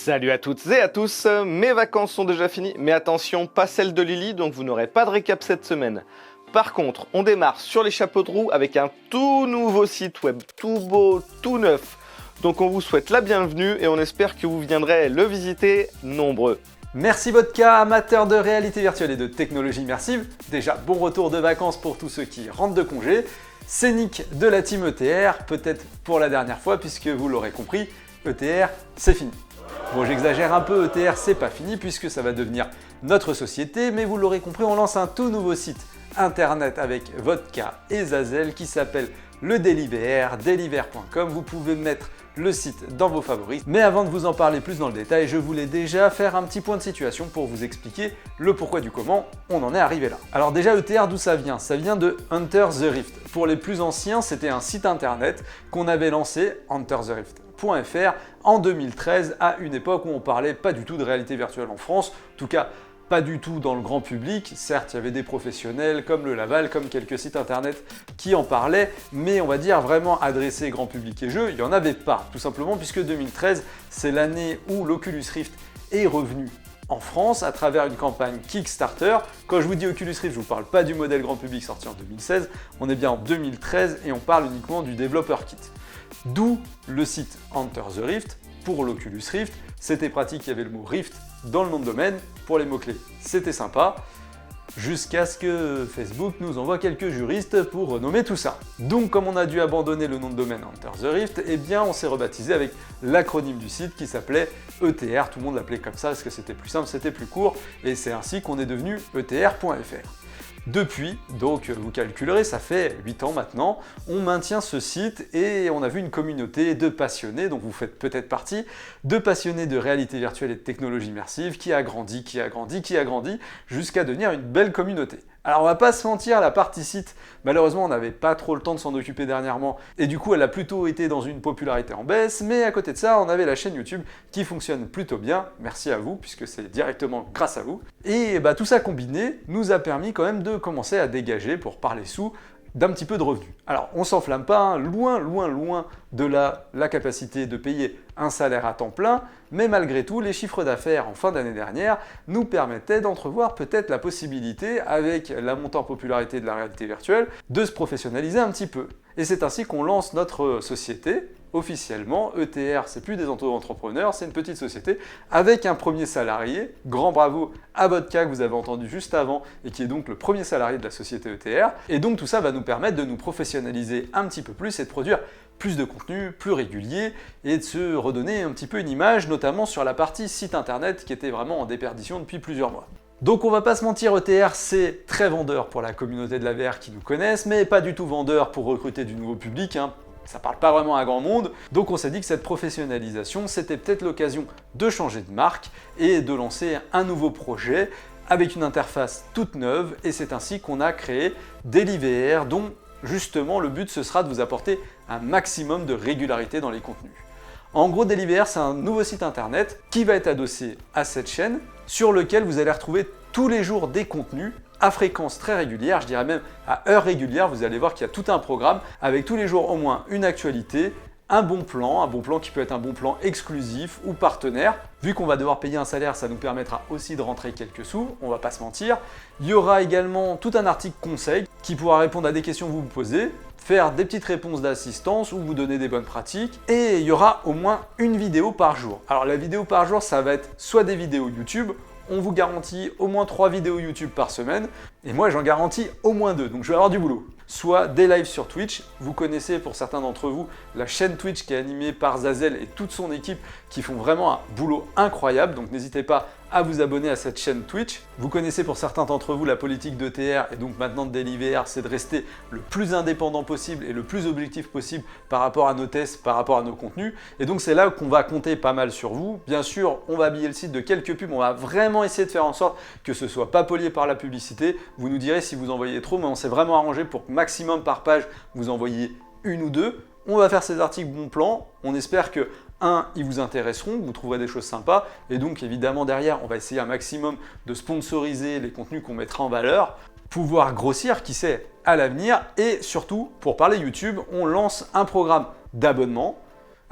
Salut à toutes et à tous, mes vacances sont déjà finies, mais attention, pas celles de Lily, donc vous n'aurez pas de récap cette semaine. Par contre, on démarre sur les chapeaux de roue avec un tout nouveau site web, tout beau, tout neuf. Donc on vous souhaite la bienvenue et on espère que vous viendrez le visiter nombreux. Merci Vodka, amateur de réalité virtuelle et de technologie immersive. Déjà, bon retour de vacances pour tous ceux qui rentrent de congé. C'est Nick de la team ETR, peut-être pour la dernière fois puisque vous l'aurez compris, ETR c'est fini. Bon, j'exagère un peu, ETR c'est pas fini puisque ça va devenir notre société, mais vous l'aurez compris, on lance un tout nouveau site internet avec Vodka et Zazel qui s'appelle le Deliver, deliver.com. Vous pouvez mettre le site dans vos favoris. Mais avant de vous en parler plus dans le détail, je voulais déjà faire un petit point de situation pour vous expliquer le pourquoi du comment on en est arrivé là. Alors déjà, ETR, d'où ça vient? Ça vient de Enter the Rift. Pour les plus anciens, c'était un site internet qu'on avait lancé, entertherift.fr, en 2013, à une époque où on parlait pas du tout de réalité virtuelle en France, en tout cas pas du tout dans le grand public. Certes, il y avait des professionnels comme le Laval, comme quelques sites internet qui en parlaient, mais on va dire vraiment adressé grand public et jeux, il n'y en avait pas, tout simplement puisque 2013, c'est l'année où l'Oculus Rift est revenu en France à travers une campagne Kickstarter. Quand je vous dis Oculus Rift, je ne vous parle pas du modèle grand public sorti en 2016, on est bien en 2013 et on parle uniquement du Developer Kit. D'où le site Enter the Rift pour l'Oculus Rift. C'était pratique, il y avait le mot Rift dans le nom de domaine pour les mots-clés. C'était sympa, jusqu'à ce que Facebook nous envoie quelques juristes pour renommer tout ça. Donc comme on a dû abandonner le nom de domaine Enter the Rift, eh bien on s'est rebaptisé avec l'acronyme du site qui s'appelait ETR. Tout le monde l'appelait comme ça parce que c'était plus simple, c'était plus court, et c'est ainsi qu'on est devenu etr.fr. Depuis, donc vous calculerez, ça fait 8 ans maintenant, on maintient ce site et on a vu une communauté de passionnés, donc vous faites peut-être partie, de passionnés de réalité virtuelle et de technologie immersive qui a grandi, jusqu'à devenir une belle communauté. Alors on va pas se mentir, la partie site, malheureusement on n'avait pas trop le temps de s'en occuper dernièrement et du coup elle a plutôt été dans une popularité en baisse, mais à côté de ça on avait la chaîne YouTube qui fonctionne plutôt bien, merci à vous puisque c'est directement grâce à vous. Et tout ça combiné nous a permis quand même de commencer à dégager, pour parler sous, d'un petit peu de revenus. Alors on s'enflamme pas, hein, loin de la capacité de payer un salaire à temps plein, mais malgré tout les chiffres d'affaires en fin d'année dernière nous permettaient d'entrevoir peut-être la possibilité, avec la montée en popularité de la réalité virtuelle, de se professionnaliser un petit peu. Et c'est ainsi qu'on lance notre société. Officiellement, ETR, c'est plus des auto-entrepreneurs, c'est une petite société avec un premier salarié. Grand bravo à Vodka que vous avez entendu juste avant et qui est donc le premier salarié de la société ETR. Et donc tout ça va nous permettre de nous professionnaliser un petit peu plus et de produire plus de contenu, plus régulier et de se redonner un petit peu une image, notamment sur la partie site internet qui était vraiment en déperdition depuis plusieurs mois. Donc on va pas se mentir, ETR c'est très vendeur pour la communauté de la VR qui nous connaissent, mais pas du tout vendeur pour recruter du nouveau public, hein. Ça parle pas vraiment à grand monde, donc on s'est dit que cette professionnalisation, c'était peut-être l'occasion de changer de marque et de lancer un nouveau projet avec une interface toute neuve, et c'est ainsi qu'on a créé Deliver, dont justement le but ce sera de vous apporter un maximum de régularité dans les contenus. En gros, Deliver, c'est un nouveau site internet qui va être adossé à cette chaîne, sur lequel vous allez retrouver tous les jours des contenus à fréquence très régulière, je dirais même à heure régulière. Vous allez voir qu'il y a tout un programme avec tous les jours au moins une actualité, un bon plan qui peut être un bon plan exclusif ou partenaire. Vu qu'on va devoir payer un salaire, ça nous permettra aussi de rentrer quelques sous, on va pas se mentir. Il y aura également tout un article conseil qui pourra répondre à des questions que vous vous posez, faire des petites réponses d'assistance ou vous donner des bonnes pratiques, et il y aura au moins une vidéo par jour. Alors la vidéo par jour, ça va être soit des vidéos YouTube, on vous garantit au moins 3 vidéos YouTube par semaine, et moi j'en garantis au moins 2, donc je vais avoir du boulot. Soit des lives sur Twitch, vous connaissez pour certains d'entre vous la chaîne Twitch qui est animée par Zazel et toute son équipe qui font vraiment un boulot incroyable, donc n'hésitez pas à vous abonner à cette chaîne Twitch. Vous connaissez pour certains d'entre vous la politique d'ETR et donc maintenant de Deliver, c'est de rester le plus indépendant possible et le plus objectif possible par rapport à nos tests, par rapport à nos contenus, et donc c'est là qu'on va compter pas mal sur vous. Bien sûr, on va habiller le site de quelques pubs, on va vraiment essayer de faire en sorte que ce soit pas pollué par la publicité. Vous nous direz si vous envoyez trop, mais on s'est vraiment arrangé pour que maximum par page vous envoyez une ou deux. On va faire ces articles bon plan, on espère que ils vous intéresseront, vous trouverez des choses sympas, et donc évidemment derrière on va essayer un maximum de sponsoriser les contenus qu'on mettra en valeur, pouvoir grossir, qui sait, à l'avenir. Et surtout, pour parler YouTube, on lance un programme d'abonnement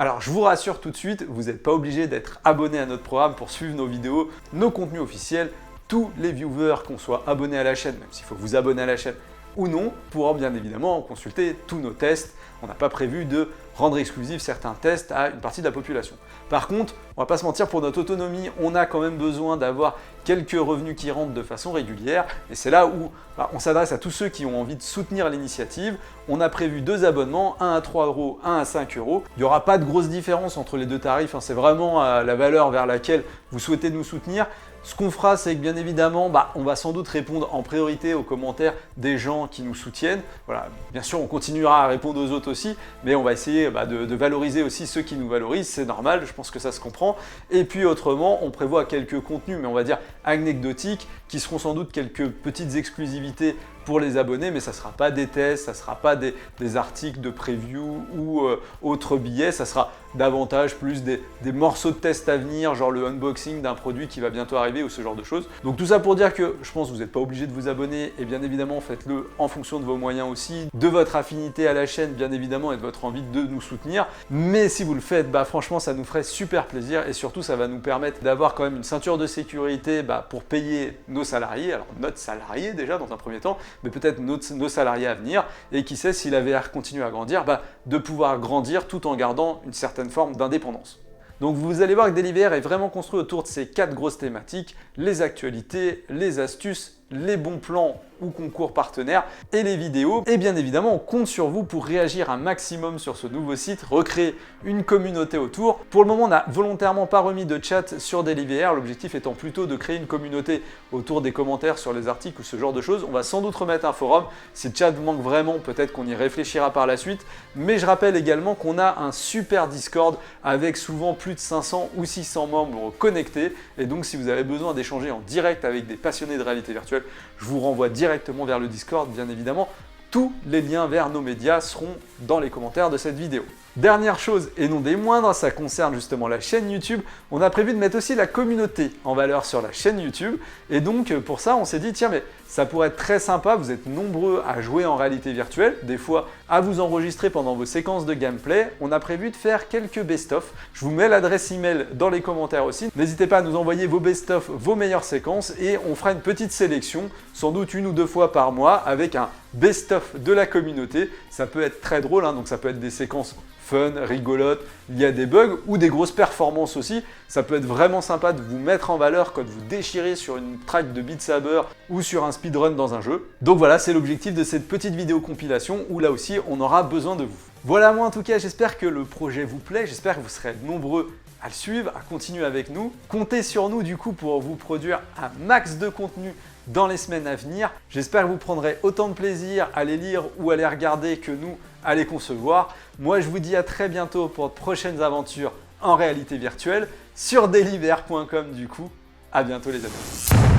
Alors je vous rassure tout de suite, vous n'êtes pas obligé d'être abonné à notre programme pour suivre nos vidéos, nos contenus officiels. Tous les viewers, qu'on soit abonnés à la chaîne, même s'il faut vous abonner à la chaîne ou non, pourront bien évidemment consulter tous nos tests. On n'a pas prévu de rendre exclusifs certains tests à une partie de la population. Par contre, on va pas se mentir, pour notre autonomie, on a quand même besoin d'avoir quelques revenus qui rentrent de façon régulière. Et c'est là où on s'adresse à tous ceux qui ont envie de soutenir l'initiative. On a prévu 2 abonnements, un à 3 €, un à 5 €. Il n'y aura pas de grosse différence entre les 2 tarifs, c'est vraiment la valeur vers laquelle vous souhaitez nous soutenir. Ce qu'on fera, c'est que bien évidemment, on va sans doute répondre en priorité aux commentaires des gens qui nous soutiennent. Voilà, bien sûr, on continuera à répondre aux autres aussi, mais on va essayer de valoriser aussi ceux qui nous valorisent, c'est normal, je pense que ça se comprend. Et puis autrement, on prévoit quelques contenus, mais on va dire anecdotiques, qui seront sans doute quelques petites exclusivités pour les abonnés, mais ça ne sera pas des tests, ça ne sera pas des articles de preview ou autres billets, ça sera davantage plus des morceaux de tests à venir, genre le unboxing d'un produit qui va bientôt arriver ou ce genre de choses. Donc tout ça pour dire que je pense que vous n'êtes pas obligé de vous abonner et bien évidemment faites-le en fonction de vos moyens aussi, de votre affinité à la chaîne bien évidemment et de votre envie de nous soutenir. Mais si vous le faites, franchement ça nous ferait super plaisir et surtout ça va nous permettre d'avoir quand même une ceinture de sécurité pour payer nos salariés, alors notre salarié déjà dans un premier temps, mais peut-être nos salariés à venir, et qui sait si la VR continue à grandir, de pouvoir grandir tout en gardant une certaine forme d'indépendance. Donc vous allez voir que DailyVR est vraiment construit autour de ces 4 grosses thématiques, les actualités, les astuces, les bons plans ou concours partenaires et les vidéos. Et bien évidemment, on compte sur vous pour réagir un maximum sur ce nouveau site, recréer une communauté autour. Pour le moment, on n'a volontairement pas remis de chat sur DailyVR, l'objectif étant plutôt de créer une communauté autour des commentaires sur les articles ou ce genre de choses. On va sans doute remettre un forum. Si le chat manque vraiment, peut-être qu'on y réfléchira par la suite. Mais je rappelle également qu'on a un super Discord avec souvent plus de 500 ou 600 membres connectés. Et donc, si vous avez besoin d'échanger en direct avec des passionnés de réalité virtuelle, je vous renvoie directement vers le Discord, bien évidemment. Tous les liens vers nos médias seront dans les commentaires de cette vidéo. Dernière chose, et non des moindres, ça concerne justement la chaîne YouTube. On a prévu de mettre aussi la communauté en valeur sur la chaîne YouTube. Et donc pour ça, on s'est dit, tiens, mais ça pourrait être très sympa, vous êtes nombreux à jouer en réalité virtuelle, des fois à vous enregistrer pendant vos séquences de gameplay. On a prévu de faire quelques best-of. Je vous mets l'adresse email dans les commentaires aussi. N'hésitez pas à nous envoyer vos best-of, vos meilleures séquences, et on fera une petite sélection, sans doute 1 ou 2 fois par mois, avec un best-of de la communauté. Ça peut être très drôle, donc ça peut être des séquences fun, rigolote, il y a des bugs ou des grosses performances aussi. Ça peut être vraiment sympa de vous mettre en valeur quand vous déchirez sur une track de Beat Saber ou sur un speedrun dans un jeu. Donc voilà, c'est l'objectif de cette petite vidéo compilation où là aussi on aura besoin de vous. Voilà, moi en tout cas, j'espère que le projet vous plaît, j'espère que vous serez nombreux à le suivre, à continuer avec nous. Comptez sur nous du coup pour vous produire un max de contenu dans les semaines à venir. J'espère que vous prendrez autant de plaisir à les lire ou à les regarder que nous à les concevoir. Moi, je vous dis à très bientôt pour de prochaines aventures en réalité virtuelle sur dailyvr.com du coup. À bientôt les amis.